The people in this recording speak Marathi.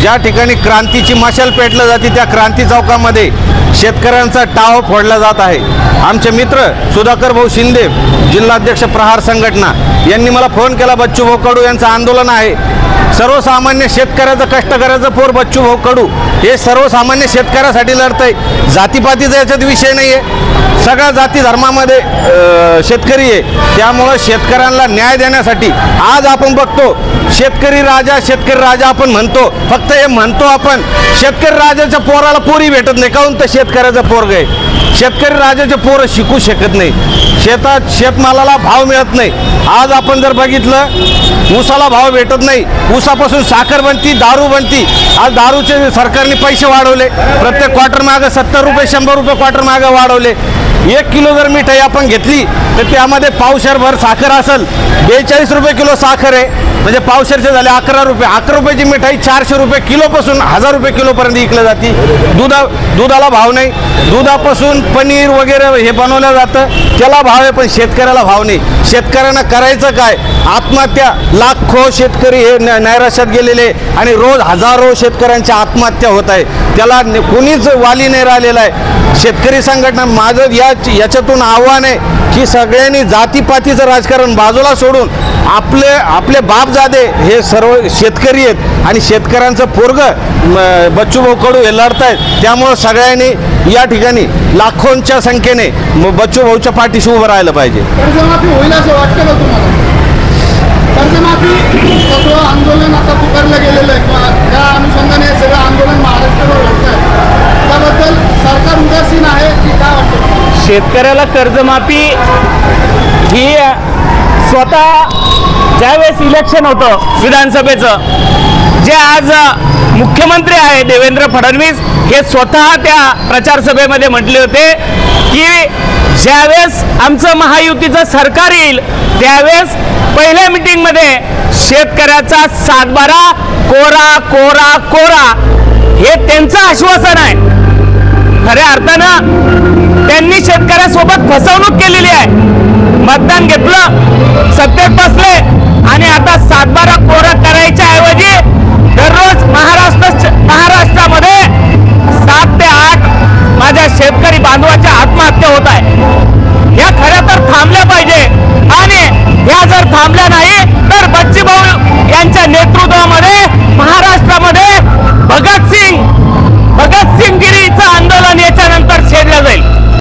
ज्या ठिकाणी क्रांतीची मशाल पेटली जाते त्या क्रांती चौकामध्ये शेतकऱ्यांचा टाव फोडला जात आहे। आमचे मित्र सुधाकर भाऊ शिंदे जिल्हाध्यक्ष प्रहार संघटना यांनी मला फोन केला, बच्चू भाऊ कडू यांचं आंदोलन आहे। सर्वसामान्य शेतकऱ्याचं कष्टकऱ्याचं पोर बच्चू भाऊ कडू हे सर्वसामान्य शेतकऱ्यासाठी लढत आहे। जातीपातीचा याच्यात विषय नाही आहे, सगळ्या जाती धर्मामध्ये शेतकरी आहे। त्यामुळं शेतकऱ्यांना न्याय देण्यासाठी आज आपण बघतो शेतकरी राजा आपण म्हणतो, फक्त हे म्हणतो आपण। शेतकरी राजाच्या पोराला पोरी भेटत नाही, काहून तर शेतकऱ्याचं पोरग आहे। शेतकरी राजाचे पोरं शिकू शकत नाही, शेतात शेतमालाला भाव मिळत नाही। आज आपण जर बघितलं ऊसाला भाव भेटत नाही, ऊसापासून साखर बनती, दारू बनती। आज दारूचे सरकारने पैसे वाढवले, प्रत्येक क्वार्टर मागं 70 रुपये 100 रुपये क्वार्टर मागं वाढवले। 1 किलो जर मिठाई आपण घेतली तर त्यामध्ये पावशेरभर साखर असेल, 42 रुपये किलो साखर आहे, म्हणजे पावशेरचे झाले 11 रुपये। 11 रुपयाची मिठाई 400 रुपये किलोपासून 1000 रुपये किलोपर्यंत विकली जाते। दुधाला भाव नाही, दुधापासून पनीर वगैरे हे बनवलं जातं, त्याला भाव आहे, पण शेतकऱ्याला भाव नाही। शेतकऱ्यांना करायचं काय? आत्महत्या, लाखो शेतकरी हे नैराश्यात गेलेले आणि रोज हजारो शेतकऱ्यांच्या आत्महत्या होत आहे, त्याला कोणीच वाली नाही राहिलेला आहे। शेतकरी संघटना माझं याच्यातून आव्हान आहे की सगळ्यांनी जातीपातीचं राजकारण बाजूला सोडून आपले बापजादे हे सर्व शेतकरी आहेत आणि शेतकऱ्यांचं पोरगं बच्चू भाऊ कडू हे लढत आहेत। त्यामुळं सगळ्यांनी या ठिकाणी लाखोंच्या संख्येने बच्चू भाऊच्या पाठीशी उभं राहिलं पाहिजे। कर्जमाफी होईल असं वाटतं का तुम्हाला? कर्जमाफी आंदोलन आता पुकारलं गेलेलं आहे, त्या अनुषंगाने हे सगळं आंदोलन महाराष्ट्रावर होत आहे, त्याबद्दल सरकार उदासीन आहे की काय वाटतं? शेतकऱ्याला कर्जमाफी ही स्वतः ज्यावेळेस इलेक्शन होतं विधानसभेचं, जे आज मुख्यमंत्री आहे देवेंद्र फडणवीस हे स्वतः त्या प्रचार सभेमध्ये म्हटले होते की ज्यावेळेस आमचं महायुतीचं सरकार येईल त्यावेळेस पहिल्या मीटिंगमध्ये शेतकऱ्याचा 7/12 कोरा कोरा कोरा हे त्यांचं आश्वासन आहे। खऱ्या अर्थानं त्यांनी शेतकऱ्यासोबत फसवणूक केलेली आहे। मतदान घेतलं, सत्तेत बसले आणि आता 7/12